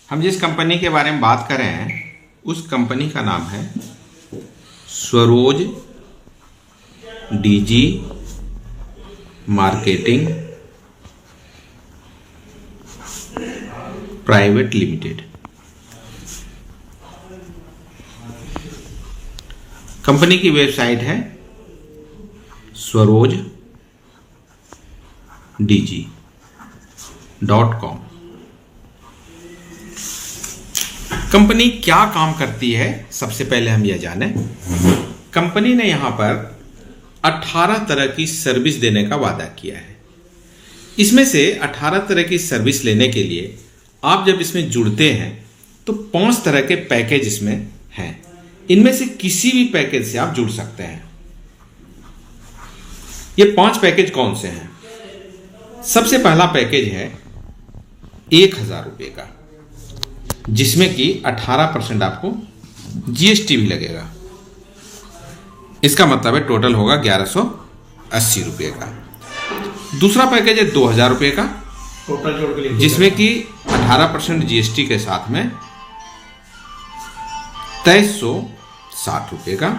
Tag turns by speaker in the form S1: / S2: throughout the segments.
S1: हम जिस कंपनी के बारे में बात कर रहे हैं उस कंपनी का नाम है Swaroj DG marketing private limited. Company की वेबसाइट है swarojDG.com। कंपनी क्या काम करती है, सबसे पहले हम यह जानें। कंपनी ने यहां पर 18 तरह की सर्विस देने का वादा किया है। इसमें से 18 तरह की सर्विस लेने के लिए आप जब इसमें जुड़ते हैं तो 5 तरह के पैकेज इसमें हैं। इनमें से किसी भी पैकेज से आप जुड़ सकते हैं। ये 5 पैकेज कौन से हैं? सबसे पहला पैकेज है 1000 रुपये का, जिसमें कि 18% आपको जीएसटी भी लगेगा। इसका मतलब है टोटल होगा 1180 रुपये का। दूसरा पैकेज है 2000 रुपये का,
S2: टोटल जोड़ के
S1: जिसमें कि 18% जीएसटी के साथ में 2360 रुपये का।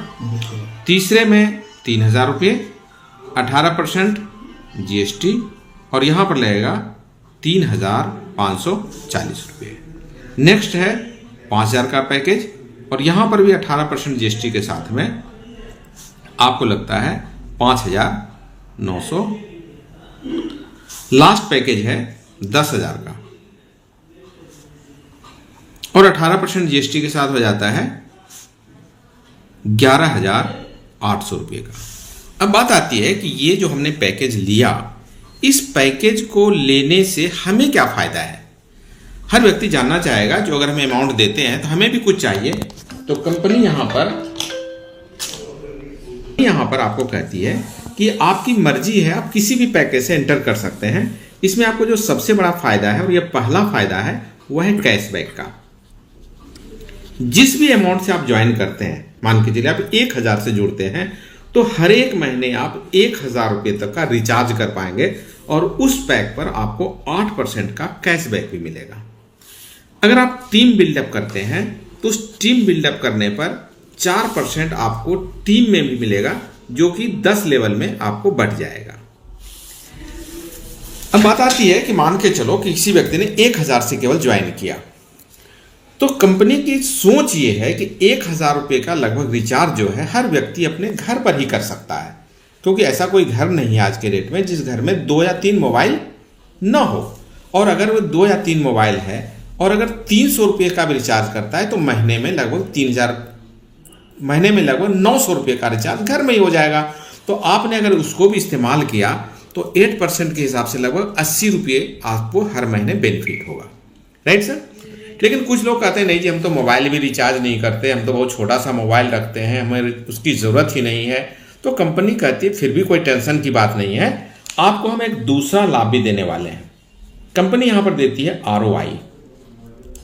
S1: तीसरे में 3000 रुपये, 18% जीएसटी, और यहां पर लगेगा 3540 रुपये। नेक्स्ट है 5000 का पैकेज, और यहां पर भी 18% जीएसटी के साथ में आपको लगता है 5900। लास्ट पैकेज है 10,000 का, और 18% जीएसटी के साथ हो जाता है 11,800 रुपये का। अब बात आती है कि ये जो हमने पैकेज लिया, इस पैकेज को लेने से हमें क्या फायदा है। हर व्यक्ति जानना चाहेगा, जो अगर हम अमाउंट देते हैं तो हमें भी कुछ चाहिए। तो कंपनी यहां पर आपको कहती है कि आपकी मर्जी है, आप किसी भी पैकेज से एंटर कर सकते हैं। इसमें आपको जो सबसे बड़ा फायदा है, और यह पहला फायदा है, वह है कैशबैक का। जिस भी अमाउंट से आप ज्वाइन करते हैं, मान के चलिए आप 1000 से जुड़ते हैं, तो हर एक महीने आप 1000 रुपये तक का रिचार्ज कर पाएंगे, और उस पैक पर आपको 8% का कैशबैक भी मिलेगा। अगर आप टीम बिल्डअप करते हैं तो उस टीम बिल्डअप करने पर 4% आपको टीम में भी मिलेगा, जो कि 10 लेवल में आपको बढ़ जाएगा। अब बात आती है कि मान के चलो कि किसी व्यक्ति ने 1000 से केवल ज्वाइन किया, तो कंपनी की सोच ये है कि 1000 रुपये का लगभग रिचार्ज जो है हर व्यक्ति अपने घर पर ही कर सकता है, क्योंकि ऐसा कोई घर नहीं है आज के डेट में जिस घर में 2 या 3 मोबाइल ना हो। और अगर वो 2 या 3 मोबाइल है और अगर 300 रुपये का भी रिचार्ज करता है तो महीने में लगभग 900 रुपये का रिचार्ज घर में ही हो जाएगा। तो आपने अगर उसको भी इस्तेमाल किया तो 8% के हिसाब से लगभग 80 रुपये आपको हर महीने बेनिफिट होगा। Right sir? लेकिन कुछ लोग कहते हैं नहीं जी, हम तो मोबाइल भी रिचार्ज नहीं करते, हम तो बहुत छोटा सा मोबाइल रखते हैं, हमें उसकी ज़रूरत ही नहीं है। तो कंपनी कहती है फिर भी कोई टेंशन की बात नहीं है, आपको हम एक दूसरा लाभ भी देने वाले हैं। कंपनी यहाँ पर देती है ROI।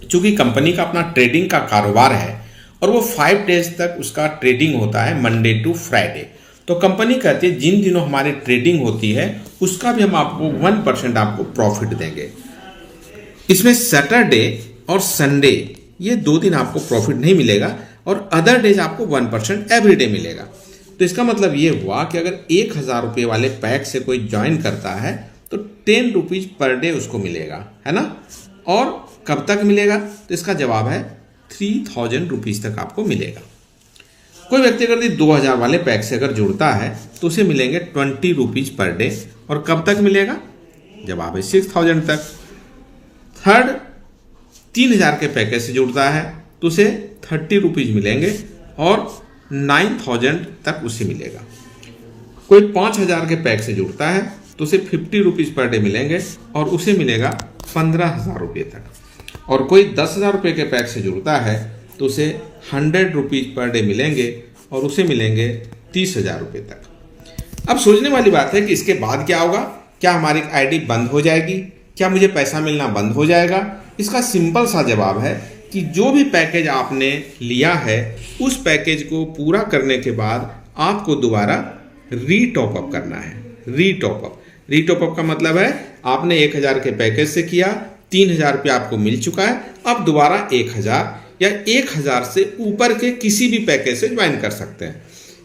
S1: चूंकि कंपनी का अपना ट्रेडिंग का कारोबार है और वो 5 डेज तक उसका ट्रेडिंग होता है, मंडे टू फ्राइडे। तो कंपनी कहती है जिन दिनों हमारी ट्रेडिंग होती है उसका भी हम आपको 1% आपको प्रॉफिट देंगे। इसमें सैटरडे और संडे ये 2 दिन आपको प्रॉफिट नहीं मिलेगा, और अदर डेज आपको 1% एवरीडे मिलेगा। तो इसका मतलब ये हुआ कि अगर 1000 रुपये वाले पैक से कोई ज्वाइन करता है तो 10 रुपीज पर डे उसको मिलेगा, है ना। और कब तक मिलेगा? तो इसका जवाब है 3000 रुपीज तक आपको मिलेगा। कोई व्यक्ति अगर 2000 वाले पैक से अगर जुड़ता है तो उसे मिलेंगे 20 रुपीज पर डे, और कब तक मिलेगा? जवाब है 6000 तक। थर्ड 3000 के पैकेज से जुड़ता है तो उसे 30 रुपीज मिलेंगे, और 9000 तक उसे मिलेगा। कोई 5000 के पैक से जुड़ता है तो उसे 50 रुपीज पर डे मिलेंगे, और उसे मिलेगा 15000 रुपये तक। और कोई 10,000 रुपये के पैक से जुड़ता है तो उसे 100 रुपीज पर डे मिलेंगे, और उसे मिलेंगे 30,000 रुपये तक। अब सोचने वाली बात है कि इसके बाद क्या होगा? क्या हमारी आईडी बंद हो जाएगी? क्या मुझे पैसा मिलना बंद हो जाएगा? इसका सिंपल सा जवाब है कि जो भी पैकेज आपने लिया है उस पैकेज को पूरा करने के बाद आपको दोबारा रीटॉपअप करना है। रीटॉपअप का मतलब है आपने 1000 के पैकेज से किया, 3,000 रुपया आपको मिल चुका है। अब दोबारा 1,000 या 1,000 से ऊपर के किसी भी पैकेज से ज्वाइन कर सकते हैं।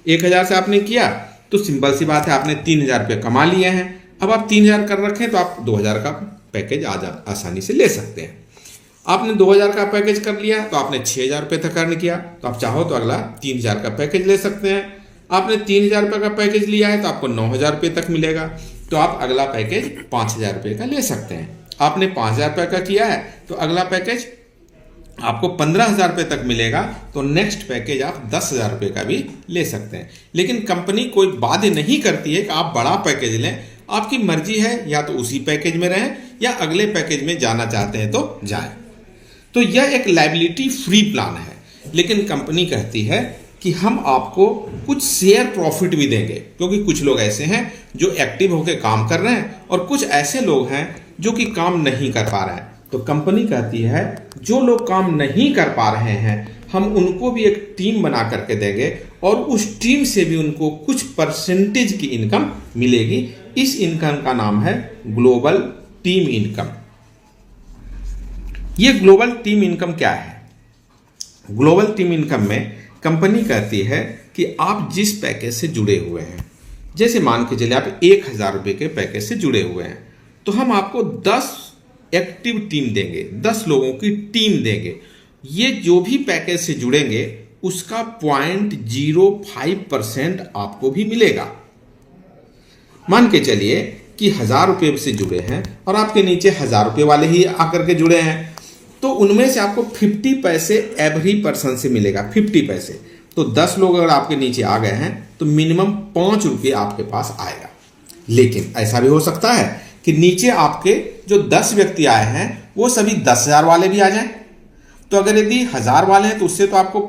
S1: 1,000 से आपने किया तो सिंपल सी बात है, आपने 3,000 रुपये कमा लिए हैं। अब आप 3,000 कर रखें तो आप 2,000 का पैकेज आसानी से ले सकते हैं। आपने 2,000 का पैकेज कर लिया तो आपने 6,000 रुपये तक अर्न किया, तो आप चाहो तो अगला 3,000 का पैकेज ले सकते हैं। आपने 3,000 रुपये का पैकेज लिया है तो आपको 9,000 रुपये तक मिलेगा, तो आप अगला पैकेज 5,000 रुपये का ले सकते हैं। आपने 5,000 रुपये का किया है तो अगला पैकेज आपको 15,000 रुपये तक मिलेगा, तो नेक्स्ट पैकेज आप 10,000 रुपये का भी ले सकते हैं। लेकिन कंपनी कोई बाध्य नहीं करती है कि आप बड़ा पैकेज लें, आपकी मर्जी है, या तो उसी पैकेज में रहें या अगले पैकेज में जाना चाहते हैं तो जाएं। तो यह एक लायबिलिटी फ्री प्लान है, लेकिन कंपनी कहती है कि हम आपको कुछ शेयर प्रॉफिट भी देंगे, क्योंकि कुछ लोग ऐसे हैं जो एक्टिव होकर काम कर रहे हैं और कुछ ऐसे लोग हैं जो कि काम नहीं कर पा रहे हैं। तो कंपनी कहती है जो लोग काम नहीं कर पा रहे हैं हम उनको भी एक टीम बना करके देंगे और उस टीम से भी उनको कुछ परसेंटेज की इनकम मिलेगी। इस इनकम का नाम है ग्लोबल टीम इनकम। ये ग्लोबल टीम इनकम क्या है? ग्लोबल टीम इनकम में कंपनी कहती है कि आप जिस पैकेज से जुड़े हुए हैं, जैसे मान के चलिए आप 1,000 रुपये के पैकेज से जुड़े हुए हैं, तो हम आपको 10 एक्टिव टीम देंगे, 10 लोगों की टीम देंगे। ये जो भी पैकेज से जुड़ेंगे उसका 0.05% आपको भी मिलेगा। मान के चलिए कि 1,000 रुपये से जुड़े हैं और आपके नीचे 1,000 रुपये वाले ही आकर के जुड़े हैं, तो उनमें से आपको 50 पैसे एवरी पर्सन से मिलेगा, 50 पैसे। तो 10 लोग अगर आपके नीचे आ गए हैं तो मिनिमम 5 रुपये आपके पास आएगा। लेकिन ऐसा भी हो सकता है कि नीचे आपके जो 10 व्यक्ति आए हैं वो सभी 10,000 वाले भी आ जाएं। तो अगर यदि 1,000 वाले हैं तो उससे तो आपको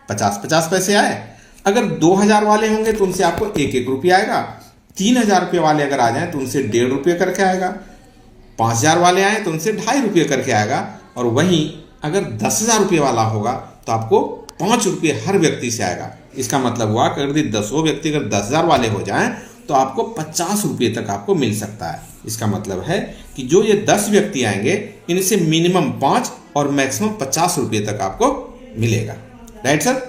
S1: 50-50 पैसे आए। अगर 2,000 वाले होंगे तो उनसे आपको 1-1 रुपया आएगा। 3,000 रुपये वाले अगर आ जाएं तो उनसे 1.5 रुपये करके आएगा। 5,000 वाले आए तो उनसे 2.5 रुपये करके आएगा। और वहीं अगर 10,000 रुपये वाला होगा तो आपको 5 रुपये हर व्यक्ति से आएगा। इसका मतलब हुआ कि अगर 10 व्यक्ति अगर 10,000 वाले हो जाएं तो आपको 50 रुपये तक आपको मिल सकता है। इसका मतलब है कि जो ये 10 व्यक्ति आएंगे इनसे मिनिमम 5 और मैक्सिमम 50 रुपये तक आपको मिलेगा। Right sir?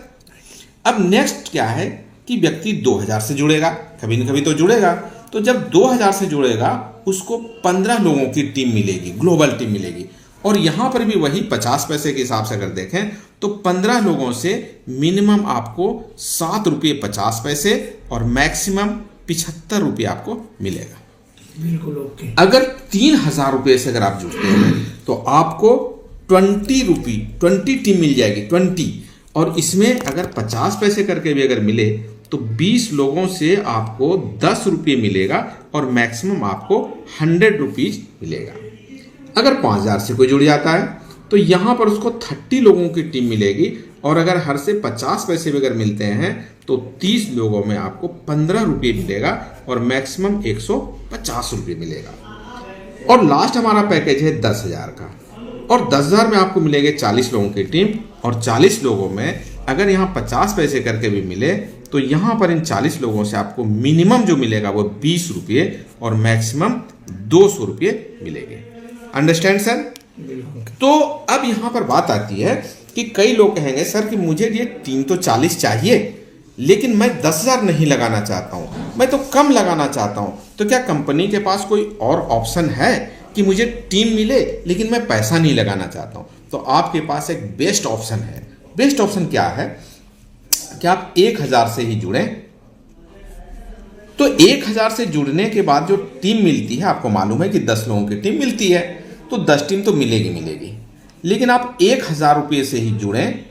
S1: अब नेक्स्ट क्या है कि व्यक्ति 2,000 से जुड़ेगा, कभी न कभी तो जुड़ेगा। तो जब 2,000 से जुड़ेगा उसको 15 लोगों की टीम मिलेगी, ग्लोबल टीम मिलेगी। और यहाँ पर भी वही 50 पैसे के हिसाब से अगर देखें तो 15 लोगों से मिनिमम आपको 7 रुपये 50 पैसे और मैक्सिमम 75 रुपये आपको मिलेगा।
S2: बिल्कुल ओके।
S1: अगर 3,000 रुपये से अगर आप जुड़ते हैं तो आपको 20 टीम मिल जाएगी, 20। और इसमें अगर 50 पैसे करके भी अगर मिले तो 20 लोगों से आपको 10 रुपये मिलेगा और मैक्सिमम आपको 100 रुपीज मिलेगा। अगर 5,000 से कोई जुड़ जाता है तो यहाँ पर उसको 30 लोगों की टीम मिलेगी और अगर हर से 50 पैसे भी अगर मिलते हैं तो 30 लोगों में आपको 15 रुपये मिलेगा और मैक्सिमम 150 रुपये मिलेगा। और लास्ट हमारा पैकेज है 10,000 का, और 10,000 में आपको मिलेंगे 40 लोगों की टीम। और 40 लोगों में अगर यहाँ 50 पैसे करके भी मिले तो यहाँ पर इन 40 लोगों से आपको मिनिमम जो मिलेगा वो 20 रुपये और मैक्सिमम 200 रुपये मिलेंगे। Understand sir? तो अब यहाँ पर बात आती है कि कई लोग कहेंगे सर कि मुझे ये टीम तो 40 चाहिए लेकिन मैं 10,000 नहीं लगाना चाहता हूँ, मैं तो कम लगाना चाहता हूँ। तो क्या कंपनी के पास कोई और ऑप्शन है कि मुझे टीम मिले लेकिन मैं पैसा नहीं लगाना चाहता हूँ? तो आपके पास एक बेस्ट ऑप्शन है। बेस्ट ऑप्शन क्या है कि आप 1,000 से ही जुड़ें। तो 1,000 से जुड़ने के बाद जो टीम मिलती है, आपको मालूम है कि 10 लोगों की टीम मिलती है, तो 10 टीम तो मिलेगी। लेकिन आप 1,000 रुपये से ही जुड़ें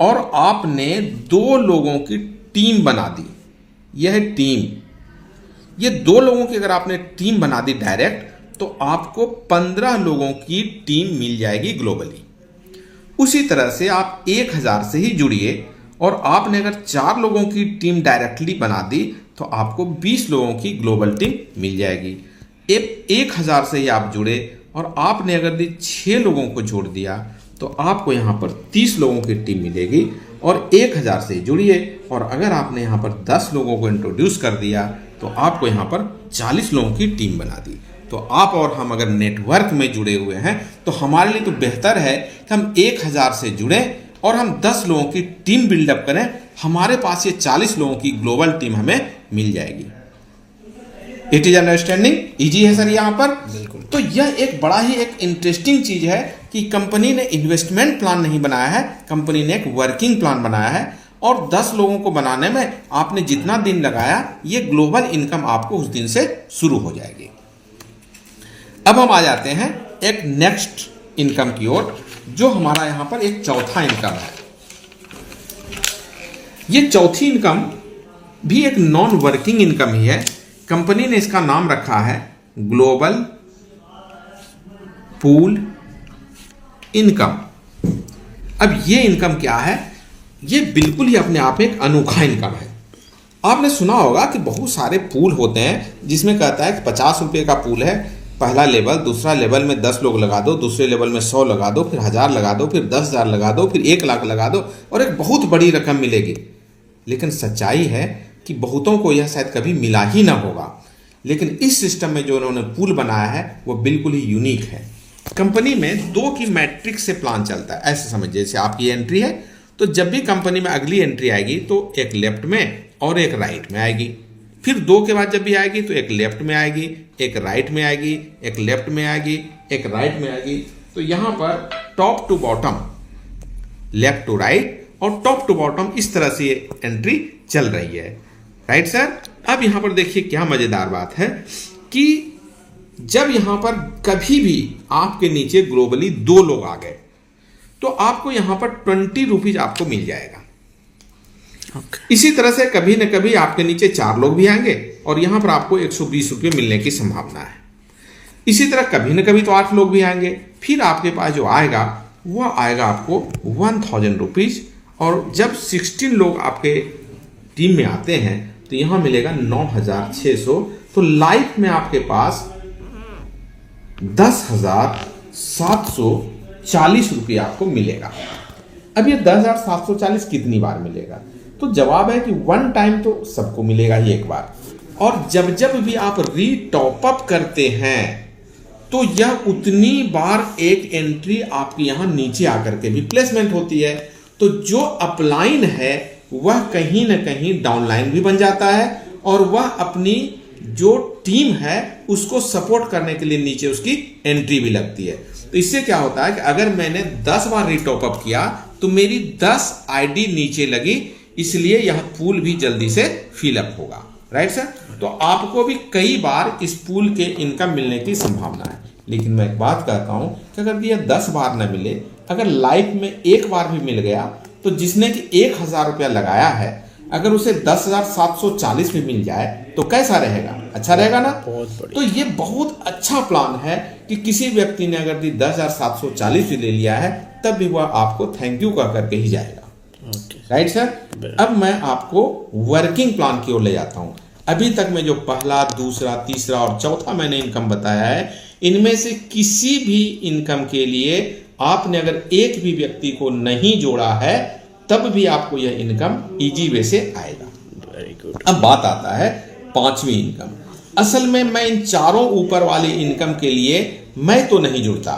S1: और आपने 2 लोगों की टीम बना दी। यह टीम, ये 2 लोगों की अगर आपने टीम बना दी डायरेक्ट तो आपको 15 लोगों की टीम मिल जाएगी ग्लोबली। उसी तरह से आप 1,000 से ही जुड़िए और आपने अगर 4 लोगों की टीम डायरेक्टली बना दी तो आपको 20 लोगों की ग्लोबल टीम मिल जाएगी। 1,000 से ही आप जुड़े और आपने अगर 6 लोगों को जोड़ दिया तो आपको यहाँ पर 30 लोगों की टीम मिलेगी। और 1,000 से ही जुड़िए और अगर आपने यहाँ पर 10 लोगों को इंट्रोड्यूस कर दिया तो आपको यहाँ पर 40 लोगों की टीम बना दी। तो आप और हम अगर नेटवर्क में जुड़े हुए हैं तो हमारे लिए तो बेहतर है कि हम 1000 से जुड़ें और हम 10 लोगों की टीम बिल्डअप करें। हमारे पास ये 40 लोगों की ग्लोबल टीम हमें मिल जाएगी। इट इज अंडरस्टैंडिंग इजी है सर यहाँ पर। बिल्कुल। तो यह एक बड़ा ही एक इंटरेस्टिंग चीज है कि कंपनी ने इन्वेस्टमेंट प्लान नहीं बनाया है, कंपनी ने एक वर्किंग प्लान बनाया है और 10 लोगों को बनाने में आपने जितना दिन लगाया ये ग्लोबल इनकम आपको उस दिन से शुरू हो जाएगी। अब हम आ जाते हैं एक नेक्स्ट इनकम की ओर, जो हमारा यहां पर एक चौथा इनकम है। ये चौथी इनकम भी एक नॉन वर्किंग इनकम ही है। कंपनी ने इसका नाम रखा है ग्लोबल पूल इनकम। अब ये इनकम क्या है? ये बिल्कुल ही अपने आप में एक अनोखा इनकम है। आपने सुना होगा कि बहुत सारे पूल होते हैं जिसमें कहता है कि 50 रुपये का पूल है, पहला लेवल, दूसरा लेवल में 10 लोग लगा दो, दूसरे लेवल में 100 लगा दो, फिर 1000 लगा दो, फिर 10,000 लगा दो, फिर 1 लाख लगा दो और एक बहुत बड़ी रकम मिलेगी। लेकिन सच्चाई है कि बहुतों को यह शायद कभी मिला ही ना होगा। लेकिन इस सिस्टम में जो उन्होंने पूल बनाया है वो बिल्कुल ही यूनिक है। कंपनी में 2 की मैट्रिक्स से प्लान चलता है। ऐसे समझिए जैसे आपकी एंट्री है तो जब भी कंपनी में अगली एंट्री आएगी तो एक लेफ्ट में और एक राइट में आएगी, फिर 2 के बाद जब भी आएगी तो एक लेफ्ट में आएगी, एक राइट में आएगी, एक लेफ्ट में आएगी, एक राइट में आएगी। तो यहां पर top to bottom, left to right और टॉप टू बॉटम इस तरह से ये एंट्री चल रही है। Right sir. अब यहां पर देखिए क्या मजेदार बात है कि जब यहां पर कभी भी आपके नीचे ग्लोबली 2 लोग आ गए तो आपको यहां पर 20 रुपीज आपको मिल जाएगा। इसी तरह से कभी न कभी आपके नीचे 4 लोग भी आएंगे और यहां पर आपको 120 रुपये मिलने की संभावना है। इसी तरह कभी न कभी तो 8 लोग भी आएंगे, फिर आपके पास जो आएगा वह आएगा आपको 1000 रुपीज। और जब 16 लोग आपके टीम में आते हैं तो यहां मिलेगा 9600। तो लाइफ में आपके पास 10,740 रुपये आपको मिलेगा। अब ये 10,740 कितनी बार मिलेगा? तो जवाब है कि 1 टाइम तो सबको मिलेगा ही एक बार, और जब जब भी आप रीटॉप अप करते हैं तो यह उतनी बार एक एंट्री आपकी यहां नीचे आकर के भी प्लेसमेंट होती है। तो जो अपलाइन है वह कहीं ना कहीं डाउनलाइन भी बन जाता है और वह अपनी जो टीम है उसको सपोर्ट करने के लिए नीचे उसकी एंट्री भी लगती है। तो इससे क्या होता है कि अगर मैंने 10 बार रीटॉप अप किया तो मेरी 10 आईडी नीचे लगी, इसलिए यह पूल भी जल्दी से फिलअप होगा। Right sir. तो आपको भी कई बार इस पूल के इनकम मिलने की संभावना है। लेकिन मैं एक बात कहता हूं कि अगर यह 10 बार ना मिले, अगर लाइफ में एक बार भी मिल गया तो जिसने कि 1000 रुपया लगाया है अगर उसे 10,740 भी मिल जाए तो कैसा रहेगा? अच्छा रहेगा ना। तो ये बहुत अच्छा प्लान है कि किसी व्यक्ति ने अगर 10,740 भी ले लिया है तब भी वह आपको थैंक यू कह करके ही जाएगा। Right sir. अब मैं आपको वर्किंग प्लान की ओर ले जाता हूं। अभी तक मैं जो पहला, दूसरा, तीसरा और चौथा मैंने इनकम बताया है, इनमें से किसी भी इनकम के लिए आपने अगर एक भी व्यक्ति को नहीं जोड़ा है तब भी आपको यह इनकम इजी वे से आएगा। Very good. अब बात आता है 5वीं इनकम। असल में मैं इन चारों ऊपर वाली इनकम के लिए मैं तो नहीं जुड़ता,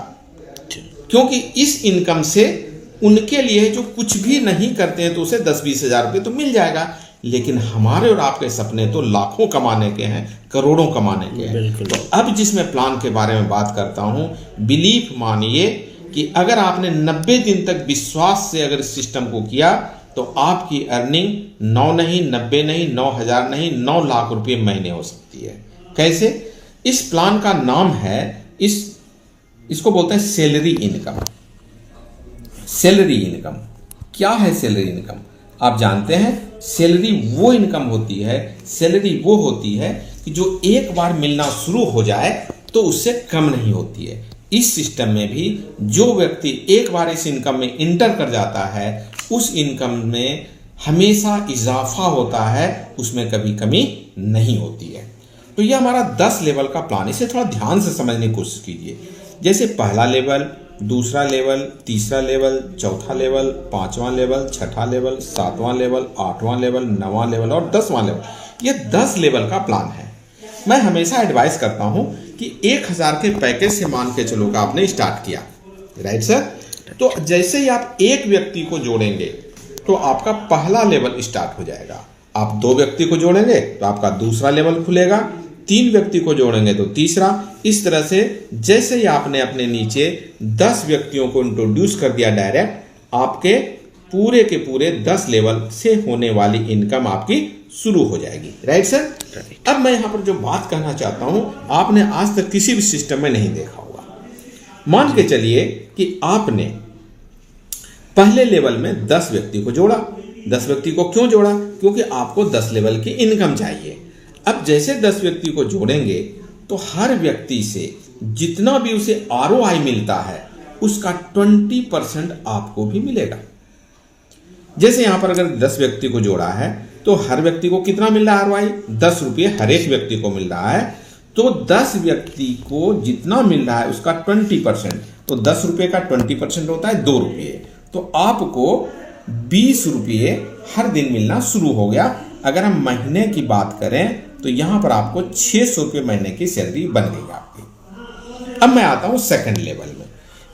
S1: क्योंकि इस इनकम से उनके लिए जो कुछ भी नहीं करते हैं तो उसे 10-20 हजार रुपये तो मिल जाएगा। लेकिन हमारे और आपके सपने तो लाखों कमाने के हैं, करोड़ों कमाने के हैं। तो अब जिस मैं प्लान के बारे में बात करता हूं, बिलीफ मानिए कि अगर आपने 90 दिन तक विश्वास से अगर इस सिस्टम को किया तो आपकी अर्निंग 9 नहीं, 90 नहीं, 9,000 नहीं, 9 लाख रुपए महीने हो सकती है। कैसे? इस प्लान का नाम है, इसको बोलते हैं सैलरी इनकम। सैलरी इनकम क्या है? सैलरी इनकम आप जानते हैं, सैलरी वो इनकम होती है, सैलरी वो होती है कि जो एक बार मिलना शुरू हो जाए तो उससे कम नहीं होती है। इस सिस्टम में भी जो व्यक्ति एक बार इस इनकम में इंटर कर जाता है उस इनकम में हमेशा इजाफा होता है, उसमें कभी कमी नहीं होती है। तो यह हमारा 10 लेवल का प्लान। इसे थोड़ा ध्यान से समझने की कोशिश कीजिए। जैसे पहला लेवल, दूसरा लेवल, तीसरा लेवल, चौथा लेवल, 5वां लेवल, 6ठा लेवल, 7वां लेवल, 8वां लेवल, 9वां लेवल और 10वां लेवल। यह 10 लेवल का प्लान है। मैं हमेशा एडवाइस करता हूं कि 1000 के पैकेज से मान के चलो कि आपने स्टार्ट किया, राइट सर। तो जैसे ही आप एक व्यक्ति को जोड़ेंगे तो आपका पहला लेवल स्टार्ट हो जाएगा। आप 2 व्यक्ति को जोड़ेंगे तो आपका दूसरा लेवल खुलेगा, 3 व्यक्ति को जोड़ेंगे तो तीसरा। इस तरह से जैसे ही आपने अपने नीचे 10 व्यक्तियों को इंट्रोड्यूस कर दिया डायरेक्ट, आपके पूरे के पूरे 10 लेवल से होने वाली इनकम आपकी शुरू हो जाएगी, राइट सर। अब मैं यहां पर जो बात कहना चाहता हूं, आपने आज तक किसी भी सिस्टम में नहीं देखा होगा। मान के चलिए कि आपने पहले लेवल में 10 व्यक्ति को जोड़ा। 10 व्यक्ति को क्यों जोड़ा? क्योंकि आपको 10 लेवल की इनकम चाहिए। अब जैसे 10 व्यक्ति को जोड़ेंगे तो हर व्यक्ति से जितना भी उसे ROI मिलता है उसका 20% आपको भी मिलेगा। जैसे यहां पर अगर 10 व्यक्ति को जोड़ा है तो हर व्यक्ति को कितना मिल रहा है ROI? 10 रुपये हर एक व्यक्ति को मिल रहा है। तो 10 व्यक्ति को जितना मिल रहा है उसका 20%, तो 10 रुपये का 20% होता है 2 रुपये। तो आपको 20 रुपये हर दिन मिलना शुरू हो गया। अगर हम महीने की बात करें तो यहां पर आपको 600 रुपये महीने की सैलरी बन गई आपकी। अब मैं आता हूं सेकंड लेवल में।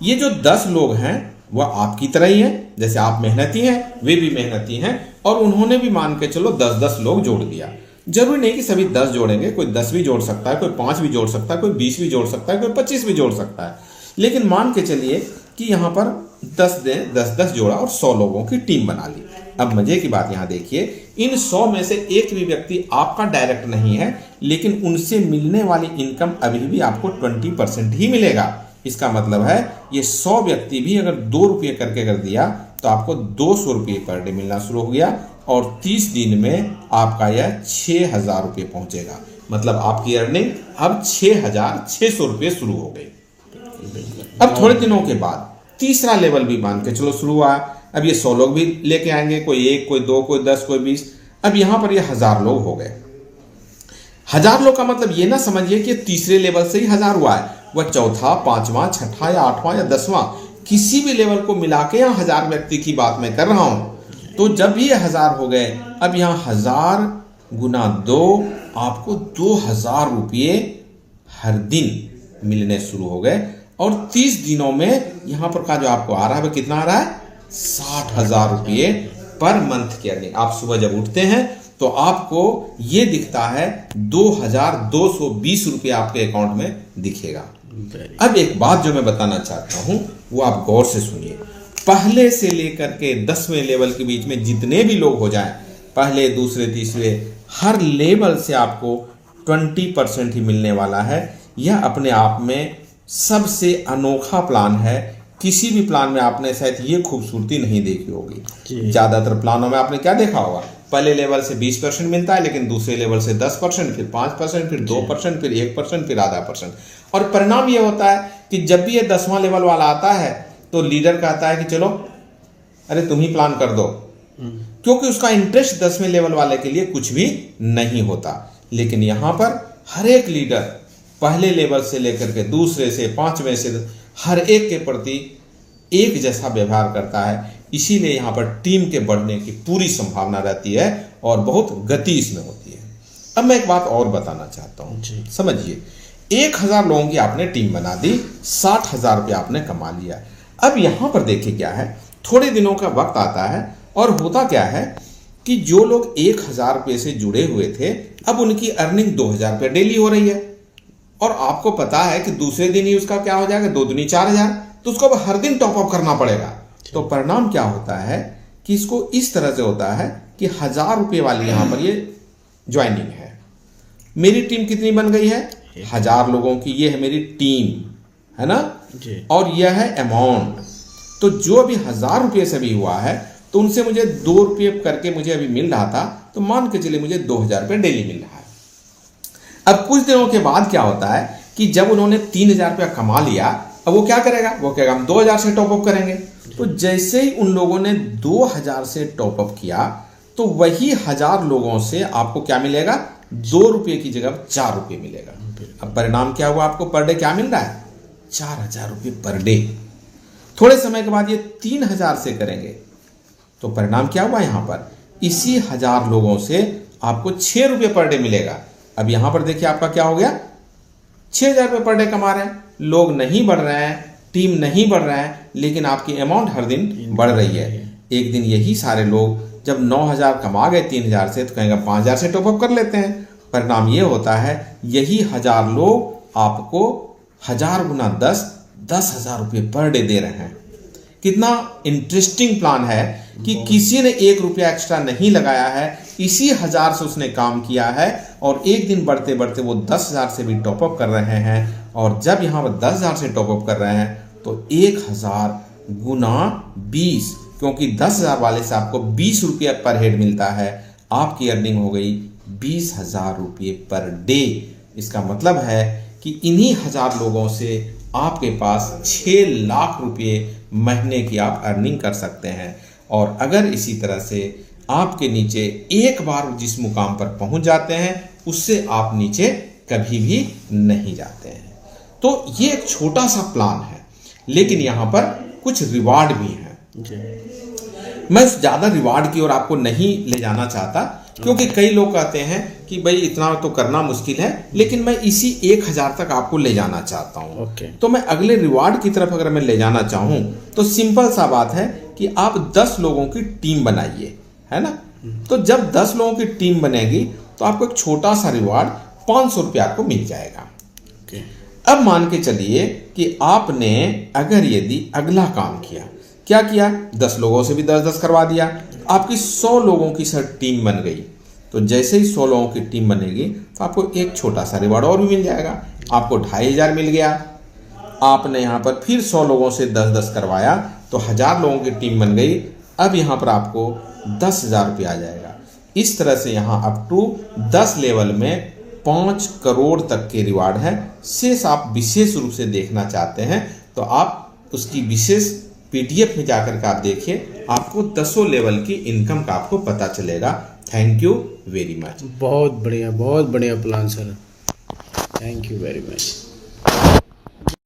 S1: ये जो 10 लोग हैं वह आपकी तरह ही हैं, जैसे आप मेहनती हैं वे भी मेहनती हैं, और उन्होंने भी मान के चलो 10-10 लोग जोड़ दिया। जरूरी नहीं कि सभी 10 जोड़ेंगे, कोई 10 भी जोड़ सकता है, कोई 5 भी जोड़ सकता है, कोई 20 भी जोड़ सकता है, कोई 25 भी जोड़ सकता है। लेकिन मान के चलिए कि यहां पर 10 जोड़ा और 100 लोगों की टीम बना ली। अब मजे की बात यहां देखिए, इन 100 में से एक भी व्यक्ति आपका डायरेक्ट नहीं है, लेकिन उनसे मिलने वाली इनकम अभी भी आपको 20% ही मिलेगा। इसका मतलब है ये 100 व्यक्ति भी अगर 2 रुपये करके कर दिया तो आपको 200 रुपये पर डे मिलना शुरू हो गया, और 30 दिन में आपका यह 6000 रुपये पहुंचेगा। मतलब आपकी अर्निंग अब 6600 रुपये शुरू हो गई। अब थोड़े दिनों के बाद तीसरा लेवल भी मान के चलो शुरू हुआ। अब ये 100 लोग भी लेके आएंगे, कोई 1, कोई 2, कोई 10, कोई 20। अब यहां पर ये 1000 लोग हो गए। 1000 लोग का मतलब ये ना समझिए कि तीसरे लेवल से ही 1000 हुआ है, वह चौथा, 5वां, 6ठा या 8वां या 10वां किसी भी लेवल को मिला के यहाँ 1000 व्यक्ति की बात मैं कर रहा हूं। तो जब ये 1000 हो गए, अब यहाँ 1000 गुना 2 आपको 2000 रुपये हर दिन मिलने शुरू हो गए, और 30 दिनों में यहां पर का जो आपको आ रहा है वह कितना आ रहा है? 60,000 रुपये पर मंथ की अर्निंग। आप सुबह जब उठते हैं तो आपको ये दिखता है 2220 रुपये आपके अकाउंट में दिखेगा। अब एक बात जो मैं बताना चाहता हूं वो आप गौर से सुनिए। पहले से लेकर के 10वें लेवल के बीच में जितने भी लोग हो जाएं, पहले, दूसरे, तीसरे, हर लेवल से आपको 20% ही मिलने वाला है। यह अपने आप में सबसे अनोखा प्लान है। किसी भी प्लान में आपने शायद ये खूबसूरती नहीं देखी होगी। ज्यादातर प्लानों में आपने क्या देखा होगा? पहले लेवल से 20% मिलता है, लेकिन दूसरे लेवल से 10%, फिर 5%, फिर 2%, फिर 1%, फिर आधा %। और परिणाम ये होता है कि जब भी ये 10वां लेवल वाला आता है तो लीडर कहता है कि चलो अरे तुम ही प्लान कर दो, क्योंकि उसका इंटरेस्ट 10वें लेवल वाले के लिए कुछ भी नहीं होता। लेकिन यहां पर हर एक लीडर पहले लेवल से लेकर के दूसरे से 5वें से हर एक के प्रति एक जैसा व्यवहार करता है। इसीलिए यहां पर टीम के बढ़ने की पूरी संभावना रहती है और बहुत गति इसमें होती है। अब मैं एक बात और बताना चाहता हूं, समझिए। 1000 लोगों की आपने टीम बना दी, 60,000 रुपये आपने कमा लिया। अब यहां पर देखिए क्या है, थोड़े दिनों का वक्त आता है और होता क्या है कि जो लोग 1000 रुपये से जुड़े हुए थे, अब उनकी अर्निंग 2000 रुपये डेली हो रही है, और आपको पता है कि दूसरे दिन ही उसका क्या हो जाएगा, 2 दूनी 4000, तो उसको अब हर दिन टॉपअप करना पड़ेगा। तो परिणाम क्या होता है कि इसको इस तरह से होता है कि 1000 रुपये वाली यहां पर ये ज्वाइनिंग है। मेरी टीम कितनी बन गई है? 1000 लोगों की ये है मेरी टीम, है ना जी। और यह है अमाउंट। तो जो अभी 1000 रुपये से भी हुआ है तो उनसे मुझे 2 रुपये करके मुझे अभी मिल रहा था, तो मान के चलिए मुझे 2000 रुपये डेली मिल रहा है। अब कुछ दिनों के बाद क्या होता है कि जब उन्होंने 3000 रुपया कमा लिया, अब वो क्या करेगा? वो कहेगा हम 2000 से टॉपअप करेंगे। तो जैसे ही उन लोगों ने 2000 से टॉपअप किया तो वही 1000 लोगों से आपको क्या मिलेगा? 2 रुपये की जगह 4 रुपये मिलेगा। अब परिणाम क्या हुआ? आपको पर डे क्या मिल रहा है? 4000 रुपये पर डे। थोड़े समय के बाद ये 3000 से करेंगे तो परिणाम क्या हुआ? यहां पर इसी 1000 लोगों से आपको 6 रुपये पर डे मिलेगा। अब यहां पर देखिए आपका क्या हो गया? 6,000 रुपये पर डे कमा रहे हैं, लोग नहीं बढ़ रहे हैं, टीम नहीं बढ़ रहा है, लेकिन आपकी अमाउंट हर दिन बढ़ रही है। एक दिन यही सारे लोग जब 9,000 कमा गए 3,000 से, तो कहेंगे 5,000 से टॉपअप कर लेते हैं। परिणाम ये होता है यही 1,000 लोग आपको 1,000 गुना 10,000 रुपये पर डे दे रहे हैं। कितना इंटरेस्टिंग प्लान है कि किसी ने 1 रुपया एक्स्ट्रा नहीं लगाया है, इसी 1,000 से उसने काम किया है और एक दिन बढ़ते बढ़ते वो 10,000 से भी टॉपअप कर रहे हैं। और जब यहाँ पर 10,000 से टॉपअप कर रहे हैं तो 1,000 गुना 20, क्योंकि 10,000 वाले से आपको 20 रुपये पर हेड मिलता है, आपकी अर्निंग हो गई 20,000 रुपये पर डे। इसका मतलब है कि इन्हीं 1,000 लोगों से आपके पास 6 लाख रुपये महीने की आप अर्निंग कर सकते हैं। और अगर इसी तरह से आपके नीचे एक बार जिस मुकाम पर पहुंच जाते हैं उससे आप नीचे कभी भी नहीं जाते हैं। तो ये एक छोटा सा प्लान है, लेकिन यहाँ पर कुछ रिवार्ड भी हैं। मैं ज़्यादा रिवार्ड की ओर आपको नहीं ले जाना चाहता, क्योंकि कई लोग कहते हैं कि भाई इतना तो करना मुश्किल है, लेकिन मैं इसी 1,000 तक आपको ले जाना चाहता हूँ। तो मैं अगले रिवार्ड की तरफ अगर मैं ले जाना चाहूँ तो सिंपल सा बात है कि आप 10 लोगों की टीम बनाइए, है ना। तो जब 10 लोगों की टीम बनेगी तो आपको एक छोटा सा रिवार्ड 500 रुपया आपको मिल जाएगा। अब मान के चलिए कि आपने अगर यदि अगला काम किया, क्या किया, 10 लोगों से भी 10-10 करवा दिया, आपकी 100 लोगों की सर टीम बन गई। तो जैसे ही 100 लोगों की टीम बनेगी तो आपको एक छोटा सा रिवार्ड और भी मिल जाएगा। आपको 2,500 मिल गया। आपने यहाँ पर फिर 100 लोगों से 10-10 करवाया तो 1,000 लोगों की टीम बन गई। अब यहाँ पर आपको 10,000 रुपया आ जाएगा। इस तरह से यहाँ अप टू 10 लेवल में 5 करोड़ तक के रिवार्ड है। शेष आप विशेष रूप से देखना चाहते हैं तो आप उसकी विशेष PDF में जाकर के आप देखिए, आपको 10 लेवल की इनकम का आपको पता चलेगा। Thank you very much.
S2: बहुत बढ़िया plan sir, thank you very much.